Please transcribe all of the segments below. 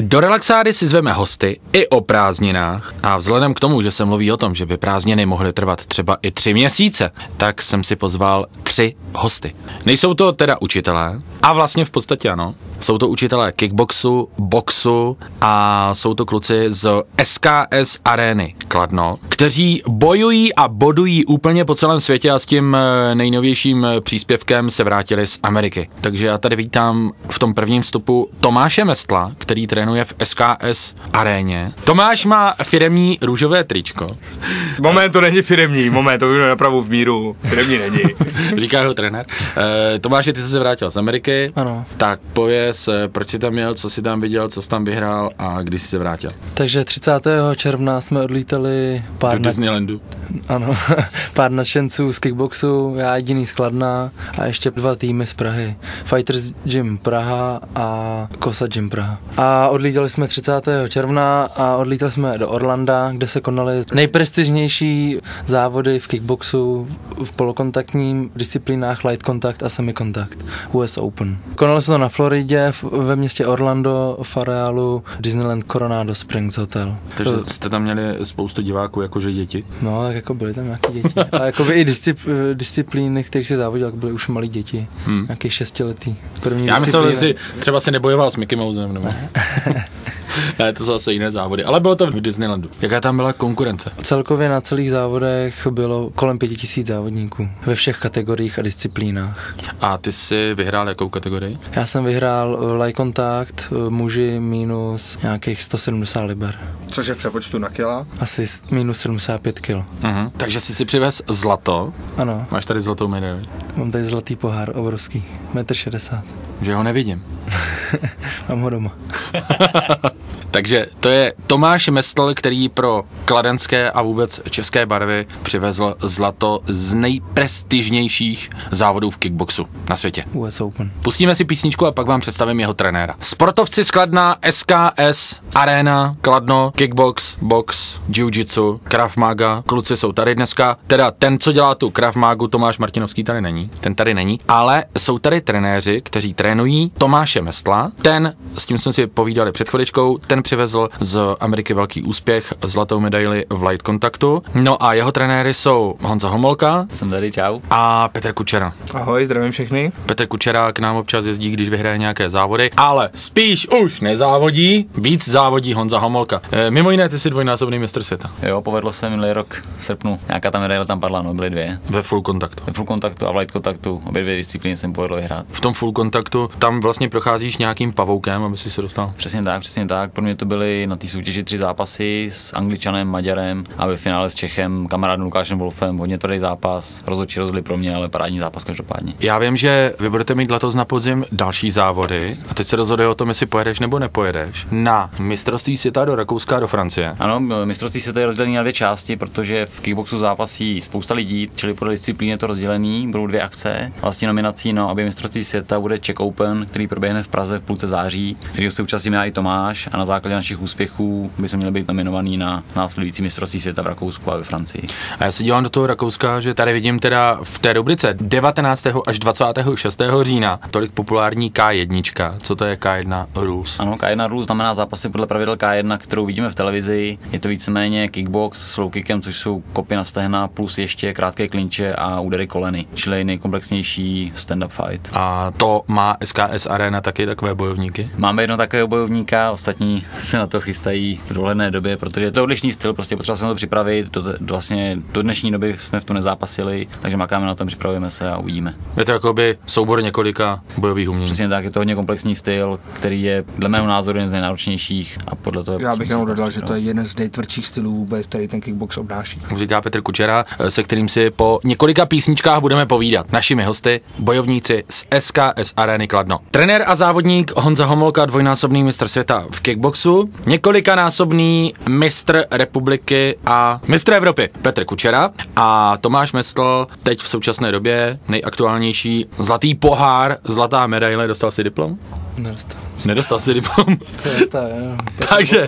Do relaxády si zveme hosty i o prázdninách a vzhledem k tomu, že se mluví o tom, že by prázdniny mohly trvat třeba i 3 měsíce, tak jsem si pozval 3 hosty. Nejsou to teda učitelé a vlastně v podstatě ano. Jsou to učitelé kickboxu, boxu a jsou to kluci z SKS Areny Kladno, kteří bojují a bodují úplně po celém světě a s tím nejnovějším příspěvkem se vrátili z Ameriky. Takže já tady vítám v tom prvním vstupu Tomáše Mestla, který trénuje v SKS Aréně. Tomáš má firemní růžové tričko. Moment, to není firemní, to bylo napravu v míru, firemní není. Říká ho trenér. Tomáši, ty jsi se vrátil z Ameriky. Ano. Tak pověz, proč jsi tam jel, co jsi tam viděl, co jsi tam vyhrál a kdy jsi se vrátil. Takže 30. června jsme odlítali do Disneylandu. Ano, pár nadšenců z kickboxu, já jediný z Kladna a ještě 2 týmy z Prahy. Fighters Gym Praha a Kosa Gym Praha. A odlítali jsme 30. června a odlítali jsme do Orlanda, kde se konaly nejprestižnější závody v kickboxu v polokontaktním disciplínách light contact a semi-contact, US Open. Konalo se to na Floridě, ve městě Orlando, v areálu Disneyland Coronado Springs Hotel. Takže jste tam měli spoustu diváků, jakože děti? No, tak jako byly tam nějaké děti. A jako by i disciplíny, kterých si závodil, byly už malí děti. Nějaký 6letý. Já myslel, že si třeba se nebojoval s Mickey Mousem, nebo... Ne, to jsou zase jiné závody, ale bylo to v Disneylandu. Jaká tam byla konkurence? Celkově na celých závodech bylo kolem 5000 závodníků ve všech kategoriích a disciplínách. A ty jsi vyhrál jakou kategorii? Já jsem vyhrál light contact, muži minus nějakých 170 liber. Což je v přepočtu na kila? Asi minus 75 kg. Takže jsi si přivez zlato. Ano. Máš tady zlatou medaili? Mám tady zlatý pohár, obrovský, 1,60 m. Že ho nevidím. Mám ho doma. Takže to je Tomáš Mestl, který pro kladenské a vůbec české barvy přivezl zlato z nejprestižnějších závodů v kickboxu na světě. US Open. Pustíme si písničku a pak vám představím jeho trenéra. Sportovci z Kladna, SKS, Arena, Kladno, kickbox, box, jiu-jitsu, Krav Maga. Kluci jsou tady dneska. Teda ten, co dělá tu Krav Magu, Tomáš Martinovský tady není. Ten tady není. Ale jsou tady trenéři, kteří trénují Tomáše Mestla. Ten, s tím jsme si povídali před chviličkou, ten přivezl z Ameriky velký úspěch, zlatou medaili v light kontaktu. No a jeho trenéry jsou Honza Homolka. Jsem tady, čau. A Petr Kučera. Ahoj, zdravím všechny. Petr Kučera k nám občas jezdí, když vyhraje nějaké závody, ale spíš už nezávodí, víc závodí Honza Homolka. Mimo jiné, ty jsi dvojnásobný mistr světa. Jo, povedlo se minulý rok v srpnu. Nějaká ta medaile tam padla, no, byly 2. Ve full kontaktu. Ve full kontaktu a v light kontaktu, obě 2 disciplíny jsem povedl vyhrát. V tom full kontaktu tam vlastně procházíš nějakým pavoukem, aby si se dostal. Přesně tak. Pro mě to byly na té soutěži 3 zápasy s Angličanem, Maďarem a ve finále s Čechem, kamarádem Lukášem Wolfem. Hodně tvrdý zápas, rozhodčí rozhodli pro mě, ale parádní zápas každopádně. Já vím, že vy budete mít letos na podzim další závody a teď se rozhoduje o tom, jestli pojedeš nebo nepojedeš na mistrovství světa do Rakouska a do Francie. Ano, mistrovství světa je rozdělené na 2 části, protože v kickboxu zápasí spousta lidí, čili podle disciplíny je to rozdělený, budou 2 akce. Vlastně nominací na obě mistrovství světa bude Czech Open, který proběhne v Praze v půlce září, kterého se účastní já i Tomáš a na základě našich úspěchů bychom měli být nominovaní na následující mistrovství světa v Rakousku a ve Francii. A já se dívám do toho Rakouska, že tady vidím teda v té rubrice 19. až 26. října tolik populární K1. Co to je K1 Rules? Ano, K1 Rules znamená zápasy podle pravidel K1, kterou vidíme v televizi. Je to víceméně kickbox s low kickem, což jsou kopy na stehna plus ještě krátké klinče a údery koleny, čili nejkomplexnější stand-up fight. A to má SKS Arena taky takové bojovníky? Máme jedno takového bojovníka, ostatní se na to chystají v dohledné době, protože je to odlišný styl, prostě potřeba se na to připravit, vlastně do dnešní doby jsme v tom nezápasili, takže makáme na tom, připravujeme se a uvidíme. Je to jakoby soubor několika bojových umění. Přesně tak, je to hodně komplexní styl, který je dle mého názoru jeden z nejnáročnějších a podle toho... Já bych jenom dodal, že to je jeden z nejtvrdších stylů vůbec, který ten kickbox obnáší. Říká Petr Kučera, se kterým si po několika písničkách budeme povídat. Našimi hosty, bojovníci z SKS Areny Kladno. Trenér a závodník Honza Homolka, dvojnásobný mistr světa v kickboxu, několikanásobný mistr republiky a mistr Evropy Petr Kučera a Tomáš Mestl, teď v současné době nejaktuálnější zlatý pohár, zlatá medaile. Dostal si diplom? Nedostal. Nedostal si diplom. Takže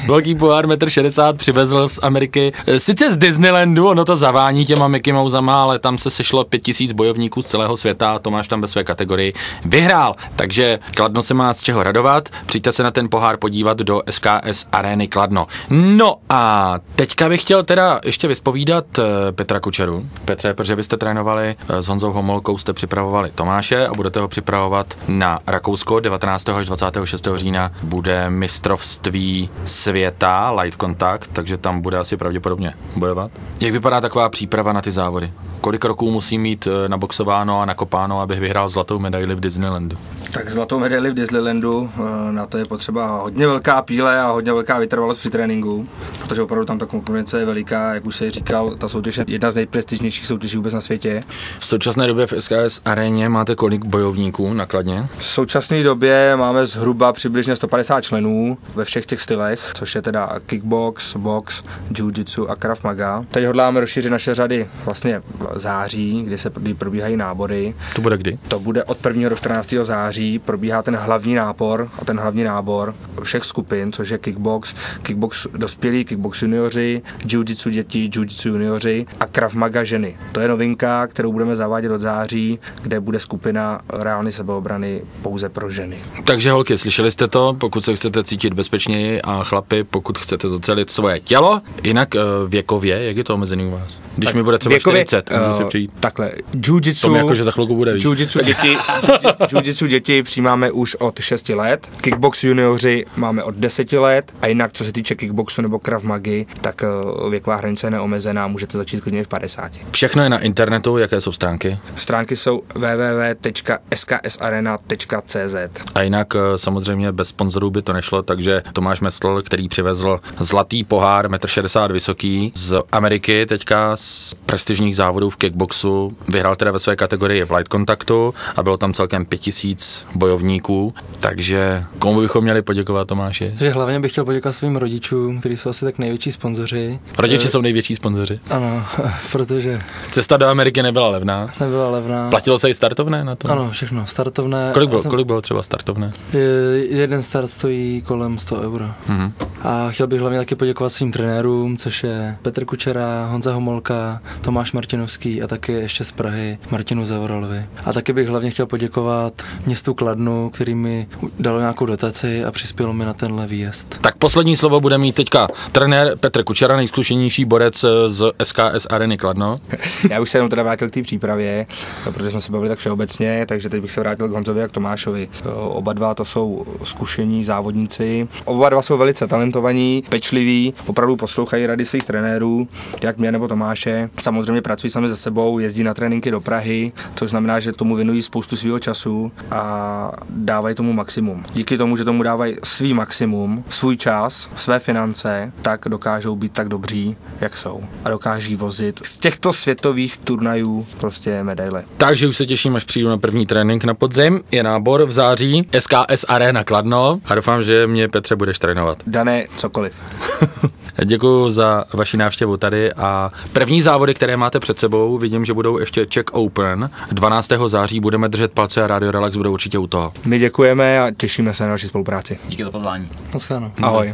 velký pohár 1,60 m přivezl z Ameriky. Sice z Disneylandu, ono to zavání těma Mickey Mousama, ale tam se sešlo 5000 bojovníků z celého světa a Tomáš tam ve své kategorii vyhrál. Takže Kladno se má z čeho radovat. Přijďte se na ten pohár podívat do SKS Areny Kladno. No a teďka bych chtěl teda ještě vyspovídat Petra Kučeru. Petře, protože vy jste trénovali s Honzou Homolkou, jste připravovali Tomáše a budete ho připravovat na Rakousko 19. až 26. října bude mistrovství světa light contact, takže tam bude asi pravděpodobně bojovat. Jak vypadá taková příprava na ty závody? Kolik roků musí mít naboxováno a nakopáno, abych vyhrál zlatou medaili v Disneylandu? Tak zlatou medaili v Disneylandu, na to je potřeba hodně velká píle a hodně velká vytrvalost při tréninku, protože opravdu tam ta konkurence je veliká, jak už se říkal, ta soutěž je jedna z nejprestižnějších soutěží vůbec na světě. V současné době v SKS aréně máte kolik bojovníků na Kladně? V současné době máme zhruba přibližně 150 členů ve všech těch stylech, což je teda kickbox, box, jiu-jitsu a krav maga. Teď hodláme rozšířit naše řady vlastně v září, kdy probíhají nábory. To bude kdy? To bude od 1. do 14. září, probíhá ten hlavní nápor a ten hlavní nábor všech skupin, což je kickbox dospělí, kickbox junioři, jiu-jitsu děti, jiu-jitsu junioři a krav maga ženy. To je novinka, kterou budeme zavádět od září, kde bude skupina reálné sebeobrany pouze pro ženy. Takže holky, slyšeli jste to, pokud se chcete cítit bezpečněji a chlapi, pokud chcete zocelit svoje tělo, jinak věkově, jak je to omezený u vás? Když tak mi bude třeba věkově, 40, můžu si přijít. Takhle, jiu-jitsu, jako, že za chvilku bude víc. Jiu-jitsu děti přijímáme už od 6 let, kickbox junioři máme od 10 let a jinak, co se týče kickboxu nebo krav magy, tak věková hranice je neomezená, můžete začít klidně v 50. Všechno je na internetu, jaké jsou stránky? Stránky jsou www.sksarena.cz. A jinak samozřejmě bez sponzorů by to nešlo, takže Tomáš Mesl, který přivezl zlatý pohár 1,60 m vysoký z Ameriky, teďka z prestižních závodů v kickboxu, vyhrál teda ve své kategorii v light contactu a bylo tam celkem 5000 bojovníků, takže komu bychom měli poděkovat, Tomáši? Že hlavně bych chtěl poděkovat svým rodičům, kteří jsou asi tak největší sponzoři. Rodiče jsou největší sponzoři? Ano, protože... Cesta do Ameriky nebyla levná? Nebyla levná. Platilo se i startovné na to? Ano, všechno, startovné. Kolik bylo třeba startovné? Jeden start stojí kolem 100 €. Mm-hmm. A chtěl bych hlavně taky poděkovat svým trenérům, což je Petr Kučera, Honza Homolka, Tomáš Martinovský a taky ještě z Prahy Martinu Zavoralovi. A taky bych hlavně chtěl poděkovat městu Kladnu, který mi dalo nějakou dotaci a přispělo mi na tenhle výjezd. Tak poslední slovo bude mít teďka trenér Petr Kučera, nejzkušenější borec z SKS Areny Kladno. Já bych se jenom teda vrátil k té přípravě, protože jsme se bavili tak všeobecně, takže teď bych se vrátil k Honzovi a k Tomášovi. Oba dva to jsou zkušení závodníci. Oba dva jsou velice talentovaní, pečliví, opravdu poslouchají rady svých trenérů, jak mě nebo Tomáše. Samozřejmě pracují sami se sebou, jezdí na tréninky do Prahy, což znamená, že tomu věnují spoustu svého času a dávají tomu maximum. Díky tomu, že tomu dávají svý maximum, svůj čas, své finance, tak dokážou být tak dobří, jak jsou. A dokáží vozit z těchto světových turnajů prostě medaile. Takže už se těším, až přijdu na první trénink na podzim. Je nábor v září, SKS Arena Kladno a doufám, že mě, Petře, budeš trénovat. Dané, cokoliv. Děkuju za vaši návštěvu tady a první závody, které máte před sebou, vidím, že budou ještě Czech Open. 12. září budeme držet palce a Radio Relax bude určitě u toho. My děkujeme a těšíme se na naši spolupráci. Díky za pozvání. Naschledanou. Ahoj.